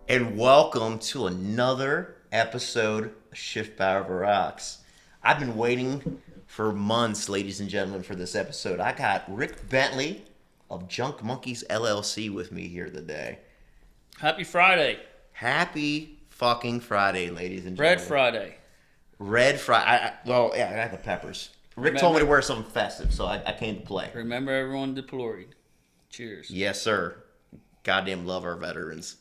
And welcome to another episode of Schiffbauer Over Rocks. I've been waiting for months, ladies and gentlemen, for this episode. I got Rick Bentley of Junk Monkeys LLC with me here today. Happy Friday. Happy fucking Friday, ladies and Red gentlemen. Friday. Red Friday. I got the peppers. Rick told me to wear something festive, so I came to play. Remember everyone deployed. Cheers. Yes, sir. Goddamn love our veterans.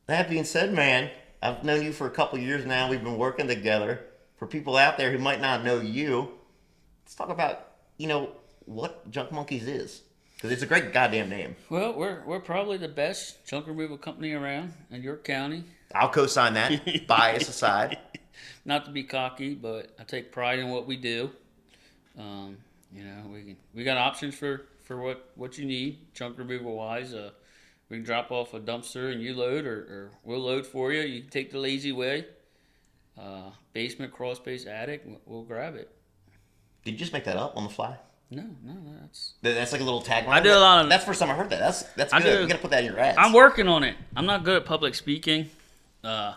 That being said, man, I've known you for a couple years now. We've been working together. For people out there who might not know you, let's talk about, what Junk Monkeys is. Because it's a great goddamn name. Well, we're probably the best junk removal company around in York County. I'll co-sign that, bias aside. Not to be cocky, but I take pride in what we do. We got options for what you need, junk removal wise. We can drop off a dumpster and you load, or we'll load for you. You can take the lazy way. Basement, crawl space, attic, we'll grab it. Did you just make that up on the fly? No, That's like a little tagline. I do a lot of. That's the first time I heard that. That's good. You gotta put that in your ads. I'm working on it. I'm not good at public speaking.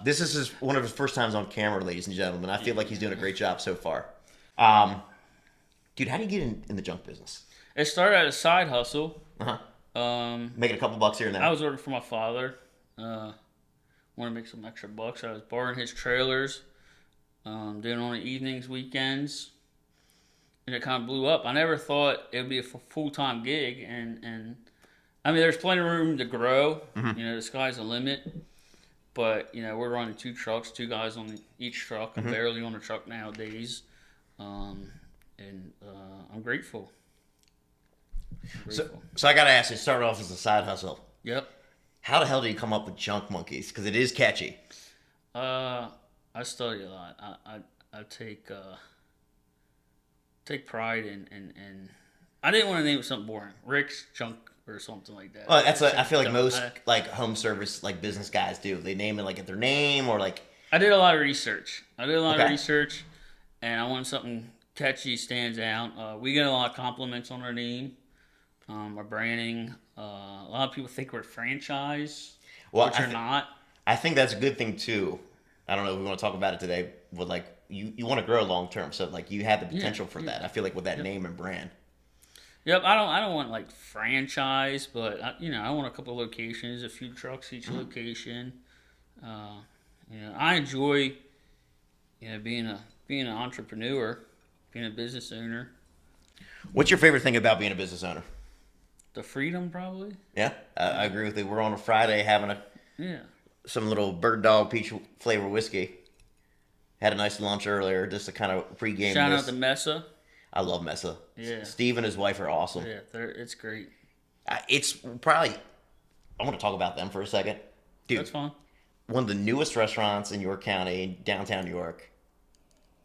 This is one of his first times on camera, ladies and gentlemen. I feel like he's doing a great job so far. Dude, how do you get in the junk business? It started as a side hustle. Making a couple bucks here and there. I was working for my father. Want to make some extra bucks. I was borrowing his trailers, doing it on the evenings, weekends, and it kind of blew up. I never thought it would be a full-time gig, and I mean, there's plenty of room to grow. Mm-hmm. The sky's the limit. But we're running 2 trucks, 2 guys on each truck. I'm barely on a truck nowadays, and I'm grateful. So I gotta ask you, start off as a side hustle. Yep. How the hell do you come up with Junk Monkeys? Because it is catchy. I study a lot. I take pride in I didn't want to name it something boring. Rick's Junk or something like that. Well, I feel like most home service business guys do. They name it at their name or like. I did a lot of research. And I wanted something catchy, stands out. We get a lot of compliments on our name, our branding. A lot of people think we're a franchise, which we're not. I think that's a good thing too. I don't know if we want to talk about it today, but you want to grow long term, so you have the potential for that. I feel like with that name and brand. Yep, I don't want franchise, but I want a couple of locations, a few trucks each location. I enjoy being an entrepreneur, being a business owner. What's your favorite thing about being a business owner? The freedom, probably. Yeah, I agree with you. We're on a Friday having some little bird dog peach flavor whiskey. Had a nice lunch earlier just to kind of pregame. Shout out to Mesa. I love Mesa. Yeah. Steve and his wife are awesome. Yeah, it's great. It's probably. I want to talk about them for a second. Dude, that's fine. One of the newest restaurants in York County, downtown New York.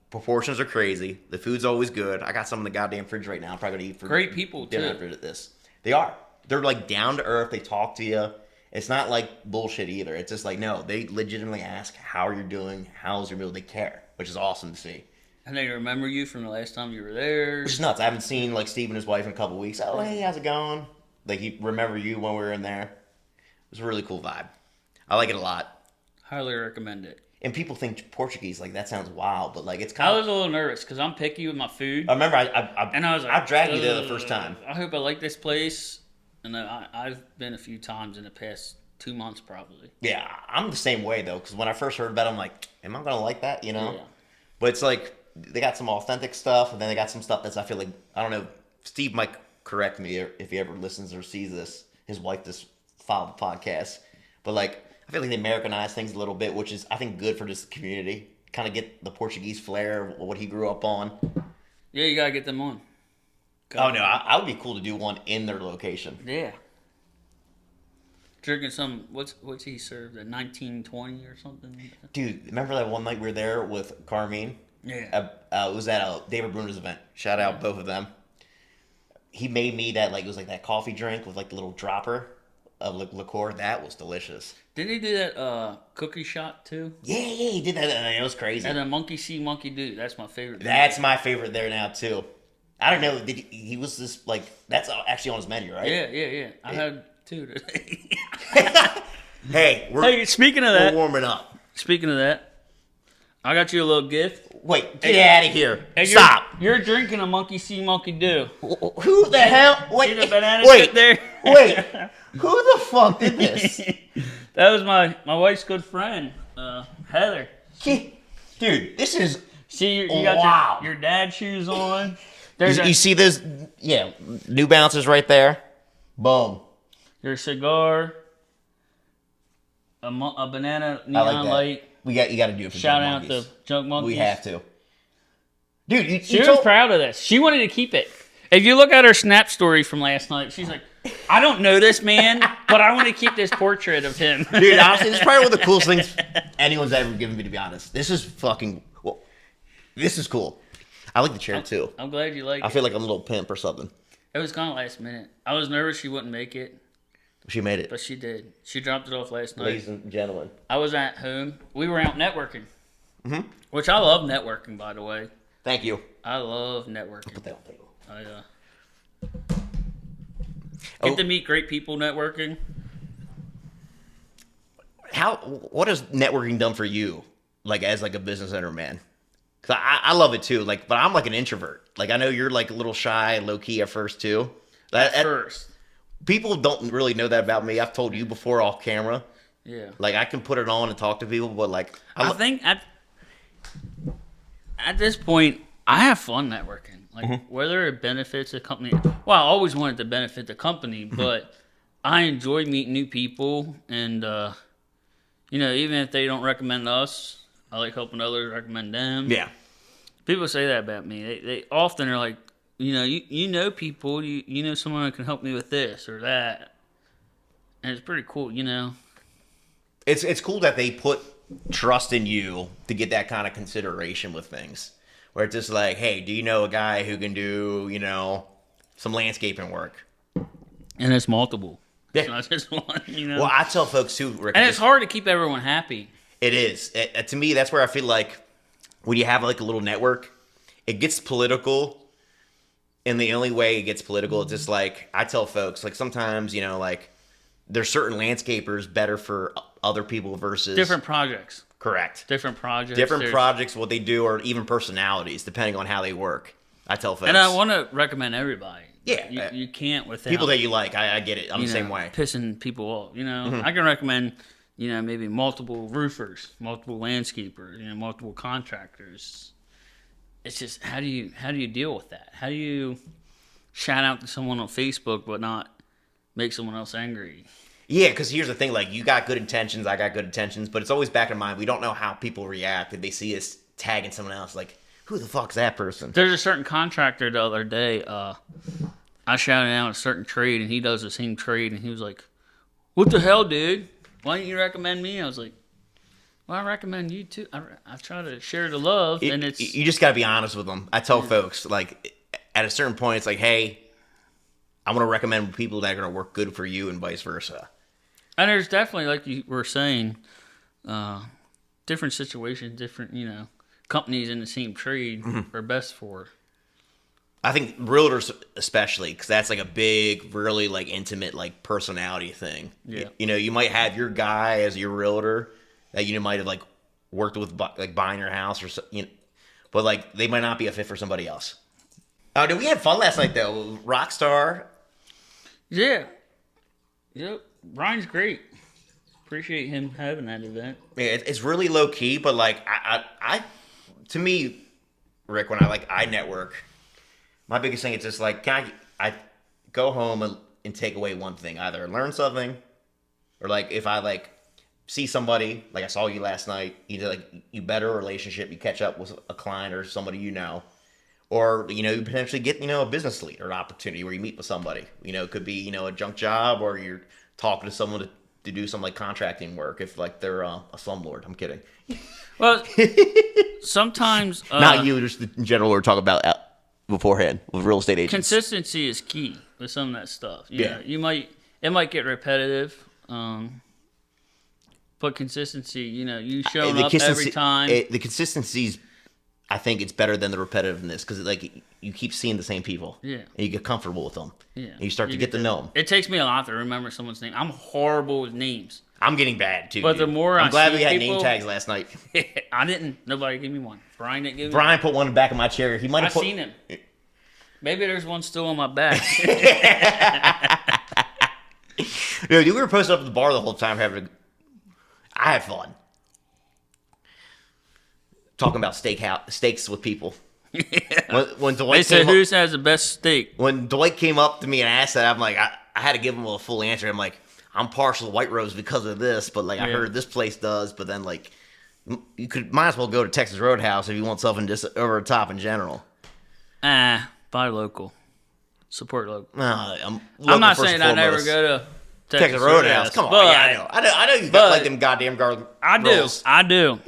Proportions are crazy. The food's always good. I got some in the goddamn fridge right now. I'm probably going to eat for great people, dinner too. After this. They are. They're down to earth. They talk to you. It's not bullshit either. It's just no, they legitimately ask how you're doing, how's your meal. They care, which is awesome to see. And they remember you from the last time you were there. Which is nuts. I haven't seen Steve and his wife in a couple of weeks. Oh, hey, how's it going? He remember you when we were in there. It was a really cool vibe. I like it a lot. Highly recommend it. And people think Portuguese, that sounds wild, but it's kind of. I was a little nervous because I'm picky with my food. I remember and I was I dragged you there the first time. I hope I like this place. And I've been a few times in the past 2 months probably. Yeah, I'm the same way though, because when I first heard about it, I'm like, am I gonna like that? Yeah. But it's they got some authentic stuff, and then they got some stuff that's I feel I don't know. Steve might correct me if he ever listens or sees this. His wife just followed the podcast, but I feel like they Americanize things a little bit, which is I think good for this community. Kind of get the Portuguese flair of what he grew up on. Yeah, you gotta get them on. Oh no, I would be cool to do one in their location. Yeah. Drinking some what's he served, a 1920 or something? Dude, remember that one night we were there with Carmine? Yeah. It was at a David Bruner's event. Shout out both of them. He made me that it was that coffee drink with the little dropper of liqueur. That was delicious. Didn't he do that cookie shot too? Yeah, he did that. It was crazy. And a monkey see, monkey do. That's my favorite. That's my favorite there now too. I don't know. He was just that's actually on his menu, right? Yeah. I had two today. Hey, speaking of we're that, warming up. Speaking of that, I got you a little gift. Wait, get out of here. Hey, Stop. You're drinking a monkey see, monkey do. Who the hell? Wait, See the banana chip there? Wait, who the fuck did this? That was my wife's good friend, Heather. Dude, this is... See, you got your dad shoes on. You see this? Yeah, New Balances right there. Boom. Your cigar. A banana neon light. You got to do it for Shout Junk out Monkeys. to Junk Monkeys. We have to. Dude, she was proud of this. She wanted to keep it. If you look at her Snap story from last night, she's like, I don't know this man, but I want to keep this portrait of him. Dude, honestly, this is probably one of the coolest things anyone's ever given me, to be honest. This is fucking... Well, this is cool. I like the chair, too. I'm glad you like it. I feel like a little pimp or something. It was kind of last minute. I was nervous she wouldn't make it. She made it. But she did. She dropped it off last night. Ladies and gentlemen. I was at home. We were out networking. Mm-hmm. Which I love networking, by the way. Thank you. I love networking. Put that on the table. Get to meet great people networking. What has networking done for you, like as like a business owner, man? Because I love it too. Like, but I'm like an introvert. Like, I know you're like a little shy, low key at first too. At first. People don't really know that about me. I've told you before off camera. Yeah. Like, I can put it on and talk to people, but like... I think at this point, I have fun networking. Like, whether it benefits the company... Well, I always wanted to benefit the company, but I enjoy meeting new people. And, even if they don't recommend us, I like helping others recommend them. Yeah. People say that about me. They often are like, you know people, you know someone who can help me with this or that. And it's pretty cool, It's cool that they put trust in you to get that kind of consideration with things. Where it's just like, hey, do you know a guy who can do, some landscaping work? And it's multiple. Yeah. It's not just one, Well, I tell folks too, Rick. And it's hard to keep everyone happy. It is. To me, that's where I feel like when you have like a little network, it gets political. And the only way it gets political is just like, I tell folks, like sometimes, like there's certain landscapers better for other people versus... Different projects. Correct. Different projects. Different projects, what they do, or even personalities, depending on how they work. I tell folks. And I want to recommend everybody. Yeah. You can't without... People that you like. I get it. I'm the same way. Pissing people off. I can recommend, maybe multiple roofers, multiple landscapers, multiple contractors. It's just, how do you deal with that? How do you shout out to someone on Facebook but not make someone else angry? Yeah, because here's the thing, like, you got good intentions, I got good intentions, but it's always back in mind, we don't know how people react if they see us tagging someone else, like, who the fuck's that person? There's a certain contractor the other day, I shouted out a certain trade, and he does the same trade, and he was like, what the hell, dude? Why didn't you recommend me? I was like, well, I recommend you too. I try to share the love, and it's... You just got to be honest with them. I tell folks, like, at a certain point, it's like, hey, I'm going to recommend people that are going to work good for you and vice versa. And there's definitely, like you were saying, different situations, different, companies in the same trade are best for. I think realtors especially, because that's like a big, really like intimate like personality thing. Yeah. You might have your guy as your realtor that you might have like worked with like buying your house or so, but like they might not be a fit for somebody else. Dude, we had fun last night though. Rockstar. Yeah. Yep. Brian's great. Appreciate him having that event. Yeah, it's really low key, but like I to me, Rick, when I network, my biggest thing is just like, can I go home and take away one thing, either learn something, or like if I like see somebody, like I saw you last night, either like you better a relationship, you catch up with a client or somebody or you potentially get a business lead or an opportunity where you meet with somebody. It could be a junk job, or you're talking to someone to do some like contracting work if like they're a slumlord. I'm kidding. Well, sometimes not you, just in general. We're talking about beforehand with real estate agents. Consistency is key with some of that stuff. It might get repetitive, but consistency. You showing up every time. The consistency's, I think it's better than the repetitiveness because like you keep seeing the same people. Yeah. And you get comfortable with them. Yeah. And you start to get to know them. It takes me a lot to remember someone's name. I'm horrible with names. I'm getting bad too. But dude. the more I'm I glad see we had people- name tags last night. I didn't. Nobody gave me one. Brian didn't give me Brian put one in the back of my chair. He might one. have I've put. seen him. Maybe there's one still on my back. Dude, we were posted up at the bar the whole time I had fun. Talking about steaks with people. When They Dwight said, came who up, has the best steak? when Dwight came up to me and asked that, I'm like, I had to give him a full answer. I'm like, I'm partial to White Rose because of this, but like I heard this place does. But then like, might as well go to Texas Roadhouse if you want something just over the top in general. Buy local. Support local. I'm not saying I never go to Texas Roadhouse. Come on, but yeah, I know you got like them goddamn garlic. I rolls. do.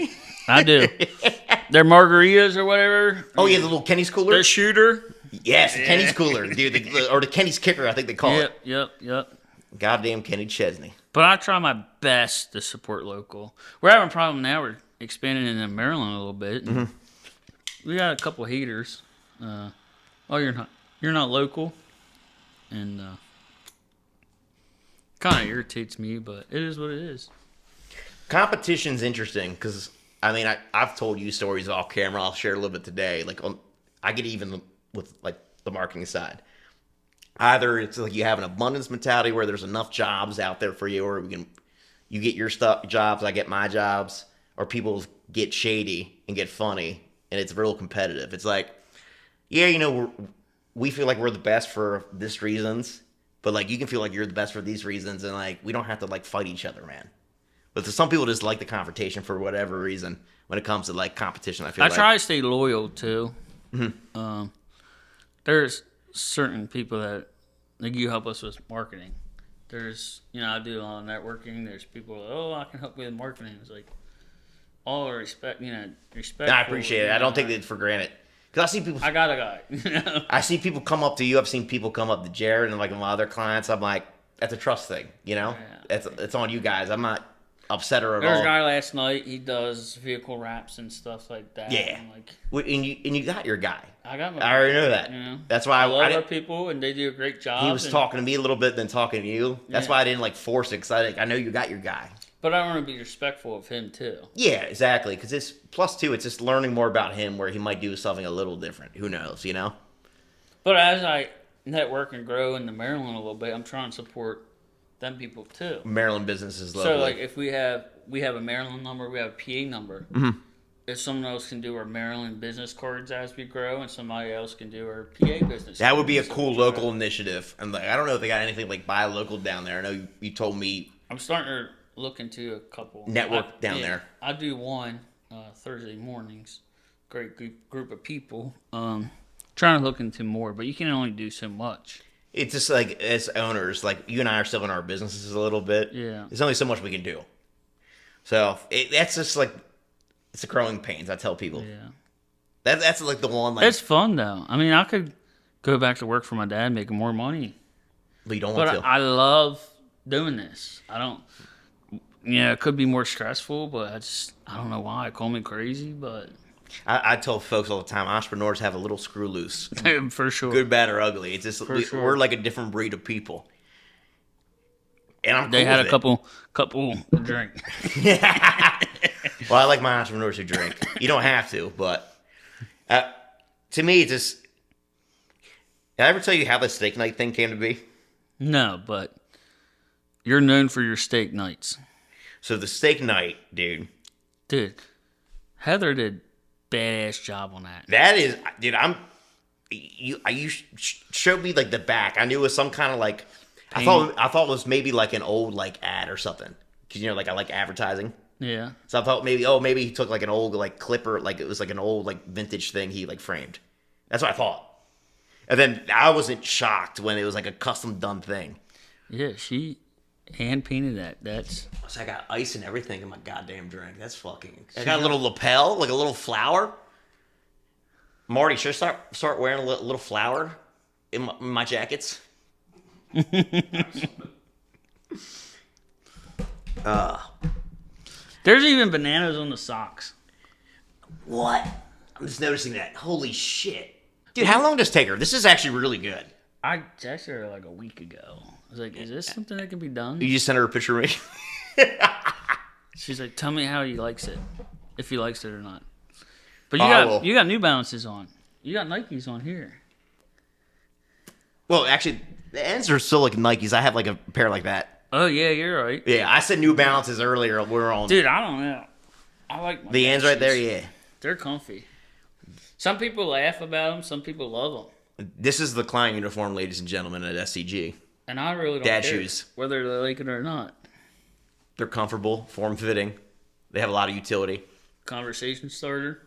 Their margaritas or whatever. Oh yeah, the little Kenny's cooler. The shooter. Yes, the Kenny's cooler, dude, or the Kenny's kicker, I think they call it. Yep. Goddamn Kenny Chesney. But I try my best to support local. We're having a problem now. We're expanding into Maryland a little bit. Mm-hmm. We got a couple haters. You're not local, and kind of irritates me. But it is what it is. Competition's interesting because I mean I've told you stories off camera. I'll share a little bit today. Like I get even with like the marketing side. Either it's like you have an abundance mentality where there's enough jobs out there for you, or you get your jobs, I get my jobs, or people get shady and get funny, and it's real competitive. It's like, yeah, we feel like we're the best for this reasons, but like you can feel like you're the best for these reasons, and like we don't have to like fight each other, man. But some people just like the confrontation for whatever reason when it comes to like competition. I try to stay loyal too. Mm-hmm. There's certain people that like you help us with marketing. There's I do a lot of networking. There's people I can help with marketing. It's like all respect, respect. I appreciate it. I don't take it for granted. Because I see people. I got a guy. I see people come up to you. I've seen people come up to Jared and like my other clients. I'm like, that's a trust thing, Yeah. It's on you guys. I'm not upset her at There was all. a guy last night. He does vehicle wraps and stuff like that. Yeah. And you got your guy. I got my I already know that. That's why I love our people, and they do a great job. He was talking to me a little bit, then talking to you. That's why I didn't like force it, because I know you got your guy. But I want to be respectful of him too. Yeah, exactly. Because it's plus two. It's just learning more about him, where he might do something a little different. Who knows? But as I network and grow into Maryland a little bit, I'm trying to support them people too. Maryland businesses lovely. So like if we have a Maryland number, we have a PA number. Mm-hmm. If someone else can do our Maryland business cards as we grow, and somebody else can do our PA business. That would be a cool local initiative. And like, I don't know if they got anything like buy local down there. I know you told me. I'm starting to look into a couple network down there. I do one Thursday mornings. Great group of people. Trying to look into more, but you can only do so much. It's just like as owners, like you and I are still in our businesses a little bit. Yeah, there's only so much we can do. So that's just like it's the growing pains. I tell people. Yeah, that's like the one. Like it's fun though. I mean, I could go back to work for my dad, making more money. But you don't want to. I love doing this. I don't. It could be more stressful, but I don't know why. Call me crazy, but I tell folks all the time, entrepreneurs have a little screw loose. For sure. Good, bad, or ugly. It's just we're like a different breed of people. And they had a couple drink. Well, I like my entrepreneurs who drink. You don't have to, but to me, it's just. Did I ever tell you how the steak night thing came to be? No, but you're known for your steak nights. So the steak night, dude, Heather did badass job on that. That is, dude. You showed me like the back. I knew it was some kind of like. I thought it was maybe like an old like ad or something. Cause like I like advertising. Yeah. So I thought maybe he took like an old like clipper, like it was like an old like vintage thing he like framed. That's what I thought. And then I wasn't shocked when it was like a custom done thing. Yeah, she hand painted that. That's. So I got ice and everything in my goddamn drink. That's fucking. I got a little lapel, like a little flower. Marty, should I start wearing a little flower in my jackets? There's even bananas on the socks. What? I'm just noticing that. Holy shit. Dude, how long does it take her? This is actually really good. I texted her like a week ago. I was like, is this something that can be done? You just sent her a picture of me? She's like, tell me how he likes it, if he likes it or not. But you got New Balances on. You got Nikes on here. Well, actually, the ends are still like Nikes. I have like a pair like that. Oh yeah, you're right. Yeah, I said New Balances earlier. We're on. Dude, I don't know. I like the ends right there. Yeah, they're comfy. Some people laugh about them. Some people love them. This is the client uniform, ladies and gentlemen, at SCG. And I really don't Dad care shoes. whether they like it or not. They're comfortable, form-fitting. They have a lot of utility. Conversation starter.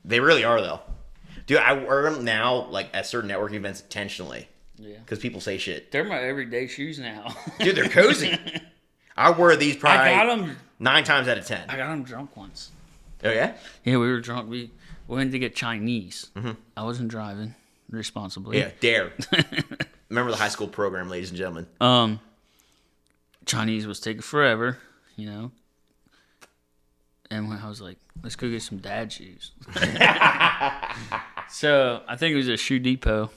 They really are, though. Dude, I wear them now, like, at certain networking events intentionally. Yeah. Because people say shit. They're my everyday shoes now. Dude, they're cozy. I wear these probably I got them 9 times out of 10. I got them drunk once. Oh, yeah? Yeah, we were drunk. We went to get Chinese. Mm-hmm. I wasn't driving responsibly. Yeah, dare. Remember the high school program, ladies and gentlemen. Chinese was taking forever, you know. And when I was like, let's go get some dad shoes. So I think it was a Shoe Depot.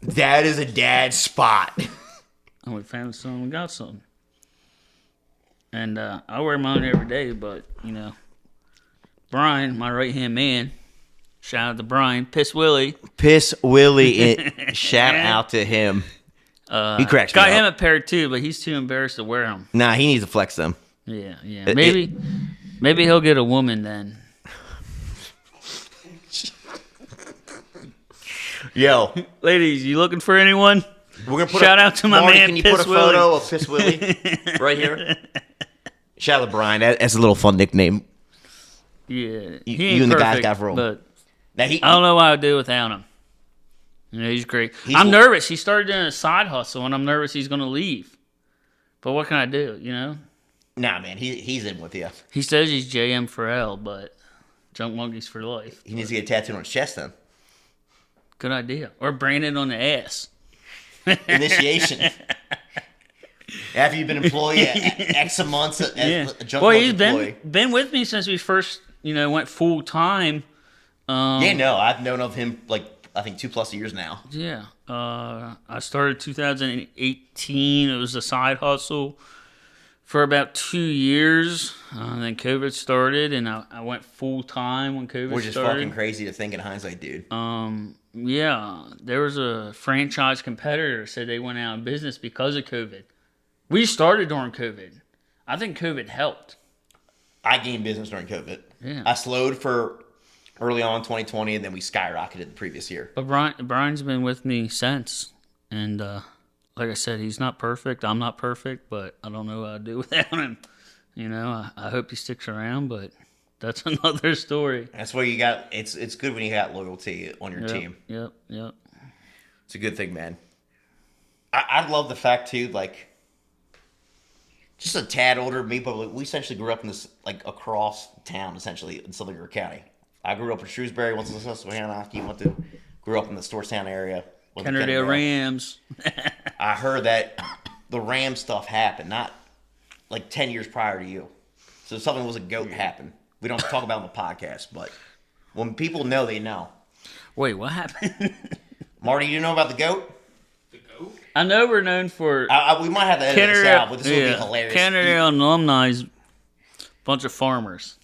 That is a dad spot. And we found some, we got some. And I wear mine every day, but, you know, Brian, my right-hand man, shout out to Brian, Piss Willie. Piss Willie. Shout out to him. He cracks me Got up. him a pair too, but he's too embarrassed to wear them. Nah, he needs to flex them. Yeah. Maybe he'll get a woman then. Yo, Ladies, you looking for anyone? we're gonna put Shout out to my Marty, man, can you Piss put a Willie? photo of Piss Willie right here? Shout out to Brian. That's a little fun nickname. Yeah, he You ain't and the guys perfect, got room. but Now I don't know what I'd do without him. You know, he's great. He's- I'm nervous. He started doing a side hustle, and I'm nervous he's going to leave. But what can I do, you know? Nah, man, he's in with you. He says he's JM for L, but Junk Monkeys for life. He needs to get a tattoo on his chest then. Good idea. Or branded on the ass. Initiation. After you've been employed X a months as a junk Well, Monkey he's employee. been with me since we first, went full time. Yeah, no, I've known of him like I think 2+ years now. Yeah. I started 2018. It was a side hustle for about 2 years. Then COVID started, and I went full time when COVID Which is started. fucking crazy to think in hindsight, dude. Yeah. There was a franchise competitor said they went out of business because of COVID. We started during COVID. I think COVID helped. I gained business during COVID. Yeah. I slowed for early on 2020, and then we skyrocketed the previous year. But Brian's been with me since, and like I said, he's not perfect. I'm not perfect, but I don't know what I'd do without him. I hope he sticks around, but that's another story. That's where you got. It's good when you got loyalty on your team. Yep. It's a good thing, man. I love the fact too, like, just a tad older than me, but like, we essentially grew up in this, like, across town, essentially, in Southern Greer County. I grew up in Shrewsbury, went to Susquehanna, grew up in the Stewartstown area. Kennerdale Rams. I heard that the Ram stuff happened, not like 10 years prior to you. So something was a goat happened. We don't talk about it on the podcast, but when people know, they know. Wait, what happened? Marty, you know about the goat? I know we're known for We might have to edit this out, but this would be hilarious. Kennerdale alumni's bunch of farmers.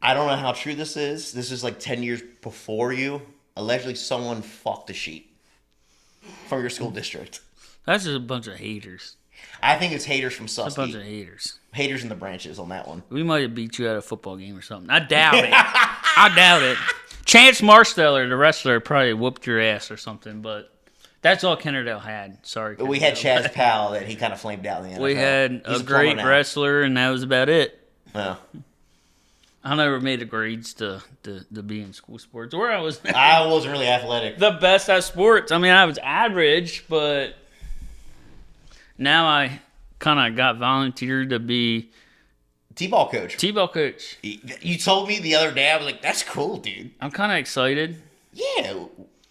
I don't know how true this is. This is like 10 years before you. Allegedly, someone fucked a sheep from your school district. That's just a bunch of haters. I think it's haters from It's a bunch of Susky. haters. Haters in the branches on that one. We might have beat you at a football game or something. I doubt it. I doubt it. Chance Marsteller, the wrestler, probably whooped your ass or something, but that's all Kennerdale had. Sorry. But we had Kennerdale. Chaz Powell that he kind of flamed out in the NFL. We had He's a great plumber now. wrestler, and that was about it. Yeah. I never made the grades to be in school sports. Or I was I wasn't really athletic. the best at sports. I mean, I was average, but now I kind of got volunteered to be T-ball coach. T-ball coach. You told me the other day, I was like, that's cool, dude. I'm kind of excited. Yeah.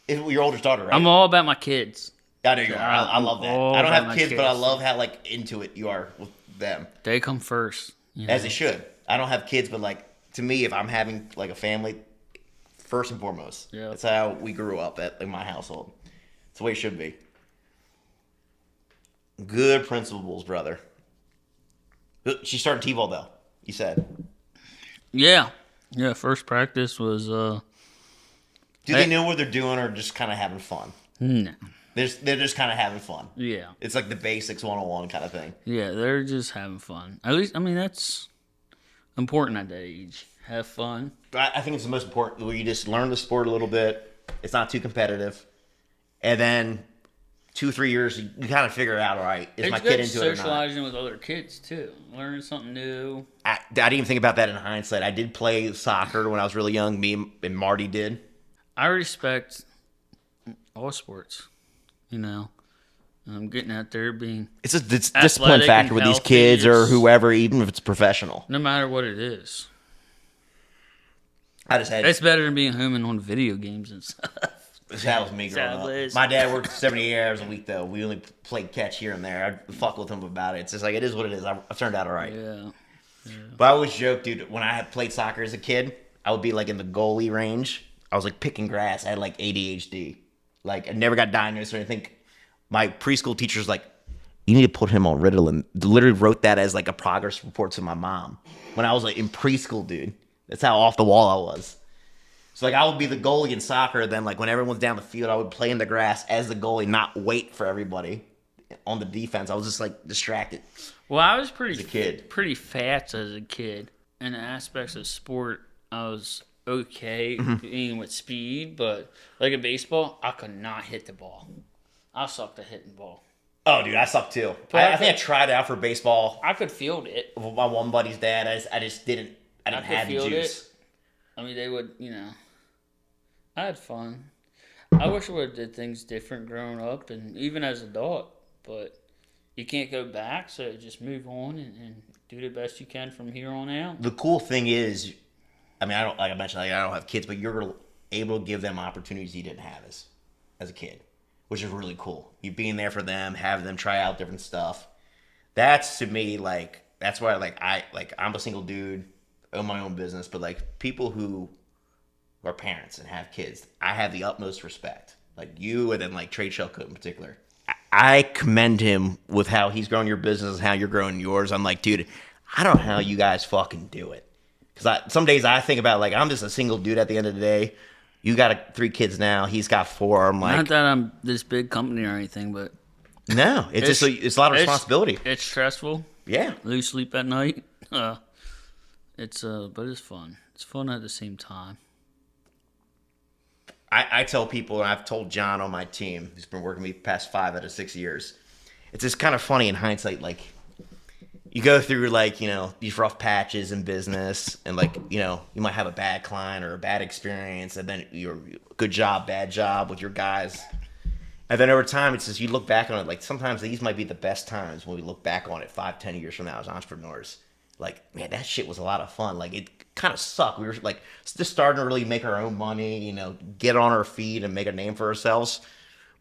Your oldest daughter, right? I'm all about my kids. I know you are. I love that. all I don't about have my kids, but I kids. love how, like, into it you are with them. They come first. You know? As it should. I don't have kids, but, like, to me, if I'm having, like, a family, first and foremost. Yeah. That's how we grew up in my household. It's the way it should be. Good principles, brother. She started T-ball though. You said. Yeah. Yeah, first practice was Do they know what they're doing or just kind of having fun? no. They're just kind of having fun. Yeah. It's like the basics 101 kind of thing. Yeah, they're just having fun. At least, I mean, that's important at that age. Have fun. I think it's the most important where you just learn the sport a little bit. It's not too competitive. And then 2-3 years, you kind of figure it out, all right, is my kid into it or not? Socializing with other kids, too. Learning something new. I didn't even think about that in hindsight. I did play soccer when I was really young. Me and Marty did. I respect all sports, getting out there, being It's a discipline athletic factor and with these healthy kids or is- whoever, even if it's professional. no matter what it is. I just had It's better than being home and on video games and stuff. that was me growing Sadly. up. My dad worked 78 hours a week though. We only played catch here and there. I'd fuck with him about it. It's just like it is what it is. I turned out all right. Yeah. But I always joke, dude, when I had played soccer as a kid, I would be like in the goalie range. I was like picking grass. I had like ADHD. Like I never got diagnosed or anything. My preschool teacher's like, you need to put him on Ritalin. Literally wrote that as like a progress report to my mom when I was like in preschool, dude. That's how off the wall I was. So like I would be the goalie in soccer. Then like when everyone's down the field, I would play in the grass as the goalie, not wait for everybody on the defense. I was just like distracted. Well, I was pretty As a kid. pretty fast as a kid. In the aspects of sport, I was okay being with speed, but like in baseball, I could not hit the ball. I sucked at hitting the ball. Oh, dude, I suck too. But I think I tried out for baseball I could field it. with my one buddy's dad. I just didn't. I didn't could have the field juice. I mean, they would, I had fun. I wish I would have did things different growing up and even as an adult, but you can't go back, so just move on and do the best you can from here on out. The cool thing is, I mean, I don't like I mentioned, like, I don't have kids, but you're able to give them opportunities you didn't have as a kid, which is really cool. You being there for them, having them try out different stuff. That's to me like that's why I'm a single dude, own my own business, but like people who are parents and have kids, I have the utmost respect. Like you and then like Trade Shell Coat in particular. I commend him with how he's growing your business and how you're growing yours. I'm like, dude, I don't know how you guys fucking do it. Because some days I think about, like, I'm just a single dude at the end of the day. You got 3 kids now. He's got 4. I'm like... Not that I'm this big company or anything, but... No, it's a lot of responsibility. It's stressful. Yeah. Lose sleep at night. But it's fun. It's fun at the same time. I tell people, and I've told John on my team, who's been working with me the past 5 out of 6 years, it's just kind of funny in hindsight, like, you go through, like, these rough patches in business, and, like, you might have a bad client or a bad experience, and then you're good job, bad job with your guys. And then over time, it's just, you look back on it, like, sometimes these might be the best times when we look back on it 5-10 years from now as entrepreneurs. Like, man, that shit was a lot of fun. Like, it kind of sucked. We were, like, just starting to really make our own money, get on our feet and make a name for ourselves.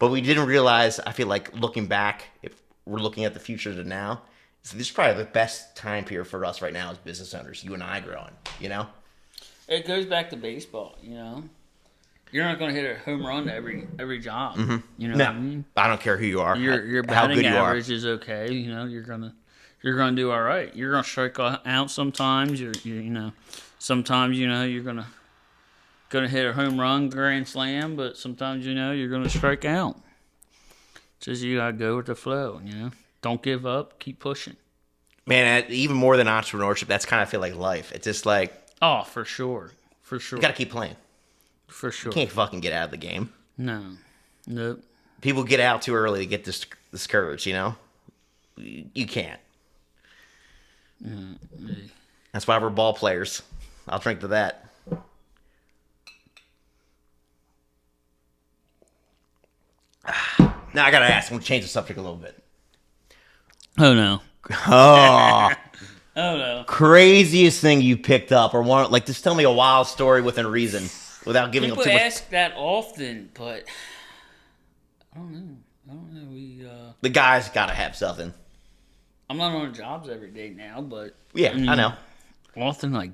But we didn't realize, I feel like, looking back, if we're looking at the future to now, so this is probably the best time period for us right now as business owners, you and I growing, It goes back to baseball, You're not going to hit a home run every job. Mm-hmm. You know No, what I mean? I don't care who you are. Your how batting good you are. average is okay. You're gonna do all right. You're gonna strike out sometimes. Sometimes you're gonna hit a home run, grand slam, but sometimes you're gonna strike out. Just you gotta go with the flow. Don't give up. Keep pushing. Man, even more than entrepreneurship, that's kind of feel like life. It's just like Oh, for sure, you got to keep playing. for sure. You can't fucking get out of the game. No, nope. People get out too early to get discouraged. You can't. That's why we're ball players. I'll drink to that. Now I gotta ask. I'm gonna change the subject a little bit. Oh no. Oh, Oh no. craziest thing you picked up, or one like just tell me a wild story within reason, without giving up People too much. ask that often, but I don't know. The guys gotta have something. I'm not on jobs every day now, but Yeah, I know. often like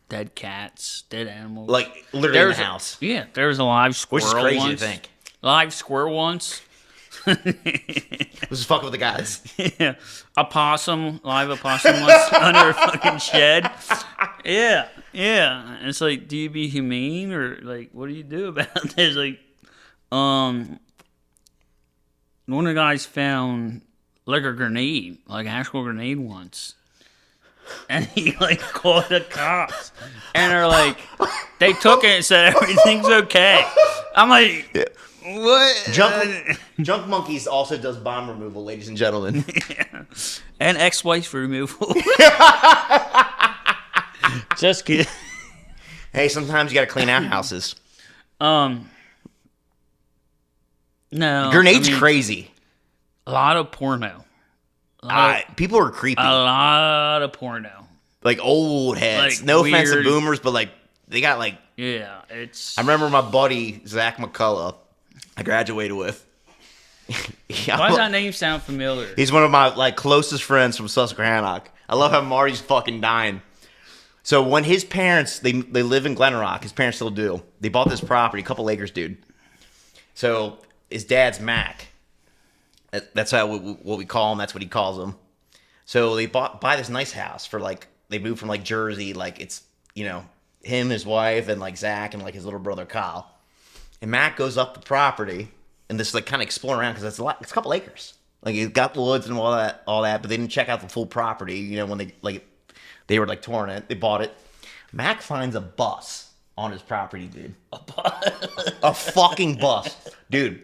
dead cats, dead animals. Like literally in the house, Yeah, there was a live which squirrel is crazy once. to think. Live squirrel once. Was just fucking with the guys. Yeah. Live opossum was under a fucking shed. Yeah. And it's like, do you be humane or like, what do you do about this? Like, one of the guys found like a grenade, like an actual grenade once. And he like called the cops. And they're like, they took it and said everything's okay. I'm like, what? Junk Monkeys also does bomb removal, ladies and gentlemen. Yeah. And ex-wife removal. Just kidding. Hey, sometimes you gotta clean out houses. No. Grenades crazy. A lot of porno. People are creepy. A lot of porno. Like old heads. Like no weird. offense to boomers, but like they got like. Yeah, it's. I remember my buddy Zach McCullough. I graduated with. Why does that name sound familiar? He's one of my like closest friends from Susquehannock. I love how Marty's fucking dying. So when his parents, they live in Glen Rock. His parents still do. They bought this property, a couple acres, dude. So his dad's Mac. That's what we call him. That's what he calls him. So they buy this nice house for like, they moved from like Jersey. Like it's, him, his wife, and like Zach and like his little brother Kyle. And Mac goes up the property and just like kind of explore around because it's a couple acres. Like it's got woods and all that, but they didn't check out the full property. When they were like touring it, they bought it. Mac finds a bus on his property, dude. A fucking bus, dude.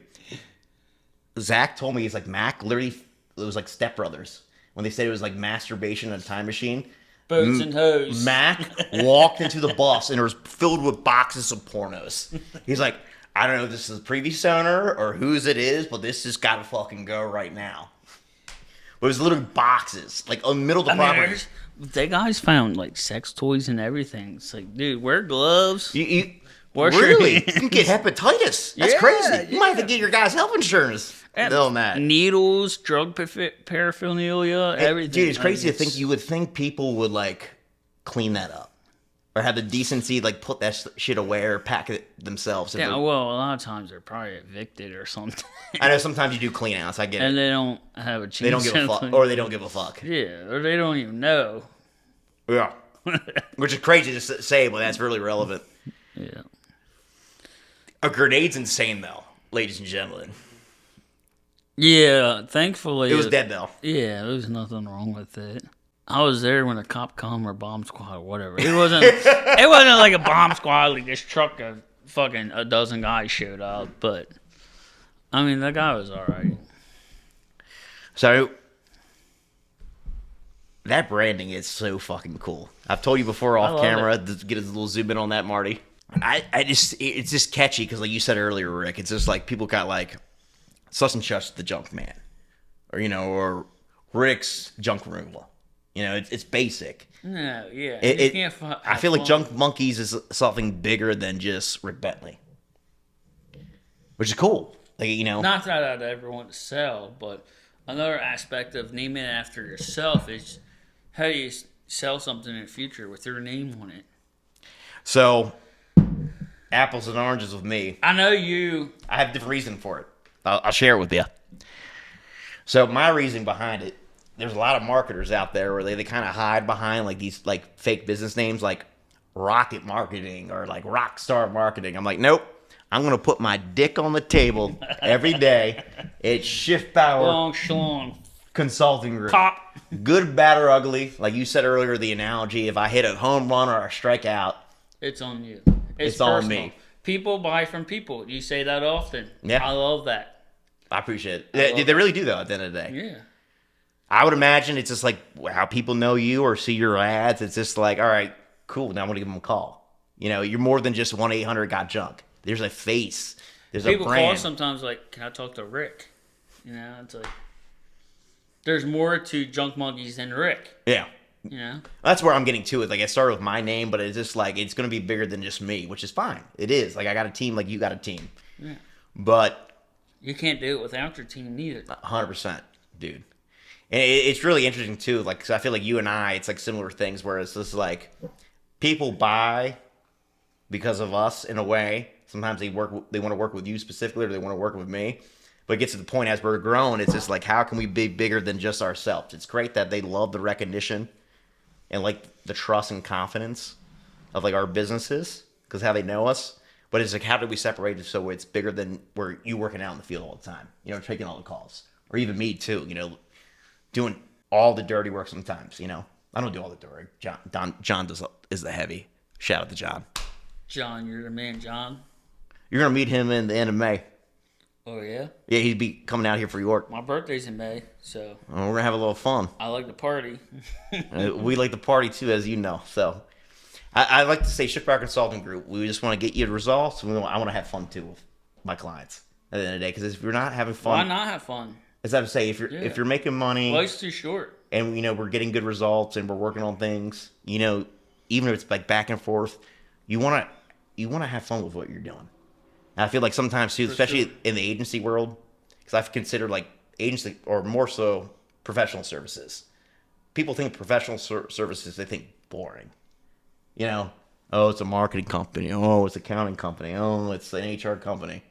Zach told me he's like Mac. Literally, it was like Step Brothers when they said it was like masturbation in a time machine. Boats and hoes. Mac walked into the bus and it was filled with boxes of pornos. He's like, I don't know if this is the previous owner or whose it is, but this has got to fucking go right now. But it was literally boxes, like in the middle of the property. They guys found like sex toys and everything. It's like, dude, wear gloves. Really? You can get hepatitis. That's crazy. You might have to Yeah. get your guys' health insurance. On that. Needles, drug paraphernalia, everything. Dude, it's crazy to think you would think people would like clean that up. Or have the decency like put that shit away or pack it themselves. Yeah, well, a lot of times they're probably evicted or something. I know sometimes you do clean outs. I get it. And they don't have a chance. They don't give a fuck. Or they don't give a fuck. Yeah, or they don't even know. Yeah. Which is crazy to say, but that's really relevant. Yeah. A grenade's insane, though, ladies and gentlemen. Yeah, thankfully. It was dead, though. Yeah, there was nothing wrong with it. I was there when the cop come or bomb squad or whatever. It wasn't like a bomb squad, like this truck of fucking a dozen guys showed up, but I mean that guy was alright. So that branding is so fucking cool. I've told you before off camera to get a little zoom in on that, Marty. It's just catchy because like you said earlier, Rick, it's just like people got like such and such the junk man, or Rick's junk removal. It's basic. No, yeah. I feel like Junk Monkeys is something bigger than just Rick Bentley, which is cool. Like not that I'd ever want to sell, but another aspect of naming it after yourself is how you sell something in the future with your name on it. So, apples and oranges with me. I know you. I have a different reason for it. I'll share it with you. So my reason behind it, there's a lot of marketers out there where they kind of hide behind like these like fake business names like Rocket Marketing or like Rockstar Marketing. I'm like, nope. I'm going to put my dick on the table every day. It's Schiffbauer Long schlong. Consulting Group. Pop. Good, bad, or ugly. Like you said earlier, the analogy, if I hit a home run or a strikeout, it's on you. It's on me. People buy from people. You say that often. Yeah. I love that. I appreciate it. They really do, though, at the end of the day. Yeah. I would imagine it's just like how people know you or see your ads. It's just like, all right, cool. Now I'm going to give them a call. You're more than just 1-800-GOT-JUNK. There's a face. There's people a brand. call sometimes like, can I talk to Rick? It's like, there's more to Junk Monkeys than Rick. Yeah. That's where I'm getting to it. Like, I started with my name, but it's just like, it's going to be bigger than just me, which is fine. It is. Like, I got a team like you got a team. Yeah. But you can't do it without your team neither. 100%, dude. And it's really interesting, too. Like, because I feel like you and I, it's like similar things where it's just like people buy because of us in a way. Sometimes they want to work with you specifically or they want to work with me. But it gets to the point as we're growing, it's just like, how can we be bigger than just ourselves? It's great that they love the recognition and like the trust and confidence of like our businesses because how they know us. But it's like, how do we separate it so it's bigger than where you working out in the field all the time? You know, taking all the calls, or even me too. You know, doing all the dirty work sometimes. You know, I don't do all the dirty work. John is the heavy. Shout out to John. John, you're the man, John. You're gonna meet him in the end of May. Oh yeah. Yeah, he'd be coming out here for York. My birthday's in May, so We're gonna have a little fun. I like to party. We like to party too, as you know. So I like to say Schiffbauer Consulting Group. We just want to get you the results. I want to have fun too with my clients at the end of the day. Because if you're not having fun, Why not have fun? as I would say, if you're making money, Life's too short. and you know we're getting good results and we're working on things, you know, even if it's like back and forth, you want to have fun with what you're doing. And I feel like sometimes too, especially in the agency world, because I've considered like agency or more so professional services. People think professional services, they think boring. You know, oh, it's a marketing company. Oh, it's an accounting company. Oh, it's an HR company.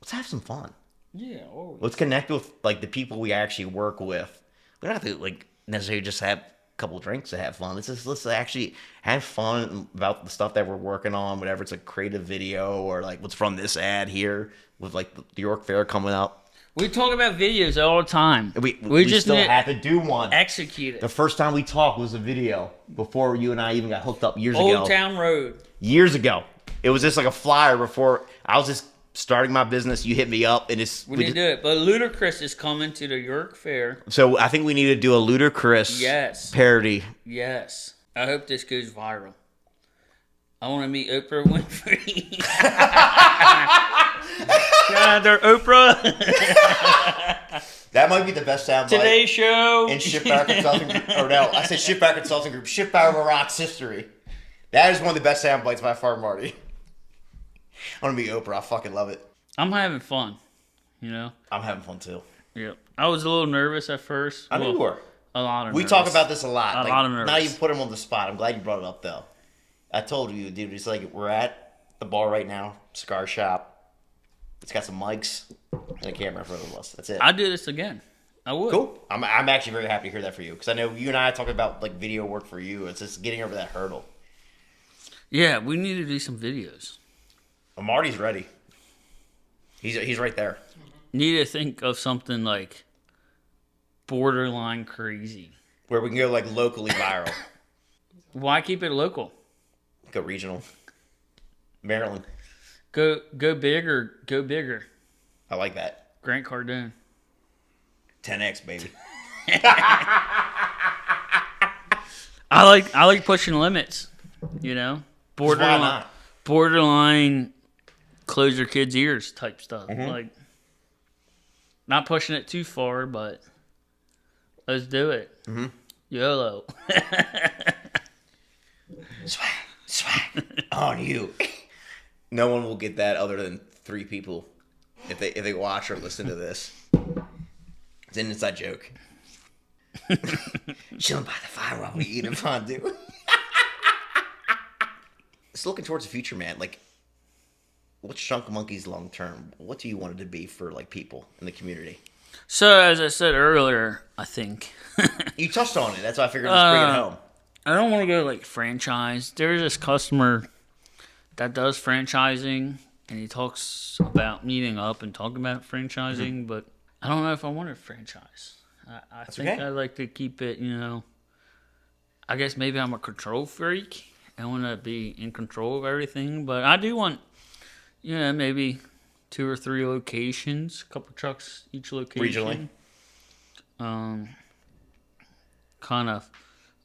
Let's have some fun. Yeah, always. Let's connect with like the people we actually work with. We don't have to like necessarily just have a couple of drinks to have fun. Let's actually have fun about the stuff that we're working on. Whatever it's a creative video or like what's from this ad here with like the York Fair coming up. We talk about videos all the time. We just still need have to do one. execute it. The first time we talked was a video before you and I even got hooked up years ago. Old Town Road. Years ago. It was just like a flyer before I was just starting my business. You hit me up and We need to do it. But Ludacris is coming to the York Fair. So I think we need to do a Ludacris parody. Yes. I hope this goes viral. I want to meet Oprah Winfrey. They're Oprah. That might be the best soundbite. Today's show. In Schiffbauer Consulting Group. Or no, I said Schiffbauer Consulting Group. Schiffbauer Over Rocks history. That is one of the best sound bites by far, Marty. I want to be Oprah. I fucking love it. I'm having fun, you know? I'm having fun too. Yep. I was a little nervous at first. I knew you were. A lot of We nervous. talk about this a lot. A lot of nervous. Not even put him on the spot. I'm glad you brought it up though. I told you, dude. It's like we're at the bar right now, cigar shop. It's got some mics and a camera in front of us. That's it. I'd do this again. I would. Cool. I'm actually very happy to hear that for you because I know you and I talk about like video work for you. It's just getting over that hurdle. Yeah, we need to do some videos. Well, Marty's ready. He's right there. Need to think of something like borderline crazy. Where we can go like locally viral. Why keep it local? Go regional. Maryland. Go big or go bigger. I like that. Grant Cardone. 10X, baby. I like pushing limits. You know, Why not? borderline, close your kids' ears type stuff. Mm-hmm. Like, not pushing it too far, but let's do it. Mm-hmm. YOLO. Swag on you. No one will get that other than 3 people if they watch or listen to this. It's an inside joke. Chilling by the fire while we eat a fondue. It's looking towards the future, man. Like, what's Chunk Monkeys long term? What do you want it to be for like people in the community? So, as I said earlier, I think You touched on it. That's why I figured let's bring it home. I don't want to go like franchise. There's this customer that does franchising, and he talks about meeting up and talking about franchising, but I don't know if I want to franchise. I think okay. I'd like to keep it, you know, I guess maybe I'm a control freak. I want to be in control of everything, but I do want, you know, maybe 2 or 3 locations, a couple trucks each location. Regionally. Kind of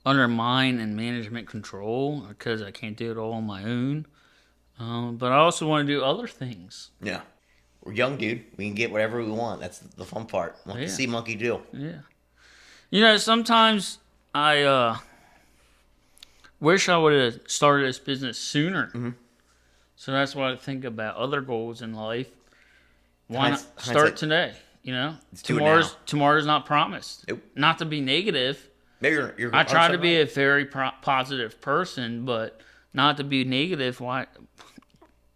under mine and management control because I can't do it all on my own. But I also want to do other things. Yeah. We're young, dude. We can get whatever we want. That's the fun part. Monkey see, monkey do. Yeah. You know, sometimes I wish I would have started this business sooner. Mm-hmm. So that's why I think about other goals in life. Why not start today? You know, tomorrow's not promised. Nope. Not to be negative. Maybe you're I try to be a very positive person, but not to be negative. Why?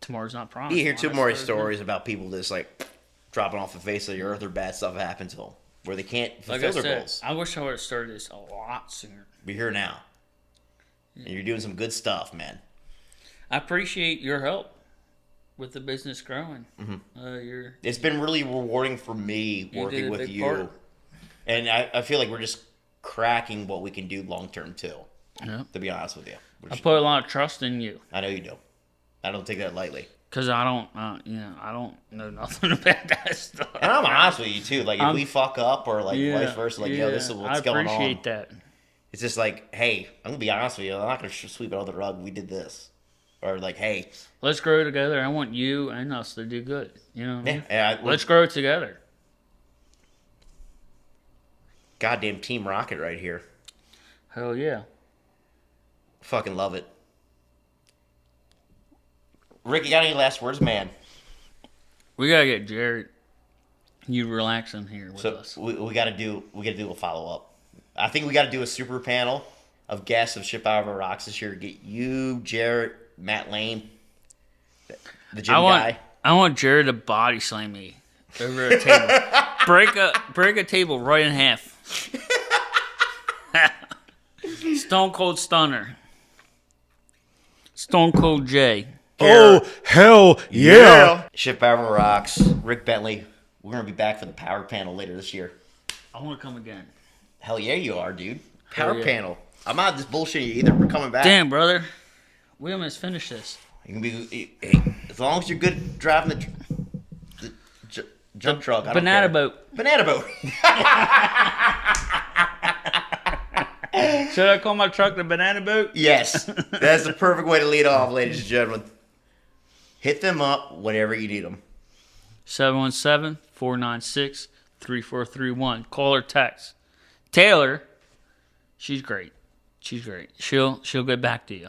Tomorrow's not promised. You hear 2 more stories about people that's like, dropping off the face of the earth or bad stuff happens to them where they can't Like fulfill I their said, goals. I wish I would have started this a lot sooner. We're here now. And you're doing some good stuff, man. I appreciate your help with the business growing. It's been really rewarding for me You working did a with big you. part. And I feel like we're just cracking what we can do long term, too, Yep. to be honest with you. I put a lot of trust in you. I know you do. I don't take that lightly. Because I don't know nothing about that stuff. And I'm honest with you, too. Like, if we fuck up or, like, Yeah, vice versa, like, yo, this is what's going on. I appreciate that. It's just like, hey, I'm going to be honest with you. I'm not going to sweep it under the rug. We did this. Or, like, hey. Let's grow together. I want you and us to do good. You know what I mean? Yeah, Let's grow together. Goddamn Team Rocket right here. Hell yeah. Fucking love it. Rick, you got any last words, man? We got to get Jared. You relaxing here with us. We got to do a follow up. I think we got to do a super panel of guests of Schiffbauer Over Rocks this year. Get you, Jarrett, Matt Lane, the gym guy. I want Jared to body slam me over a table. break a table right in half. Stone Cold Stunner. Stone Cold J. Oh, hell yeah. Schiffbauer Over Rocks, Rick Bentley. We're going to be back for the power panel later this year. I want to come again. Hell yeah, you are, dude. Power yeah. panel. I'm not just bullshitting you either. We're coming back. Damn, brother. We almost finished this. You can be, hey, as long as you're good driving the jump truck. I don't Banana care. boat. Banana boat. Should I call my truck the banana boat? Yes. That's the perfect way to lead off, ladies and gentlemen. Hit them up whenever you need them. 717-496-3431. Call or text. Taylor, she's great. She'll get back to you.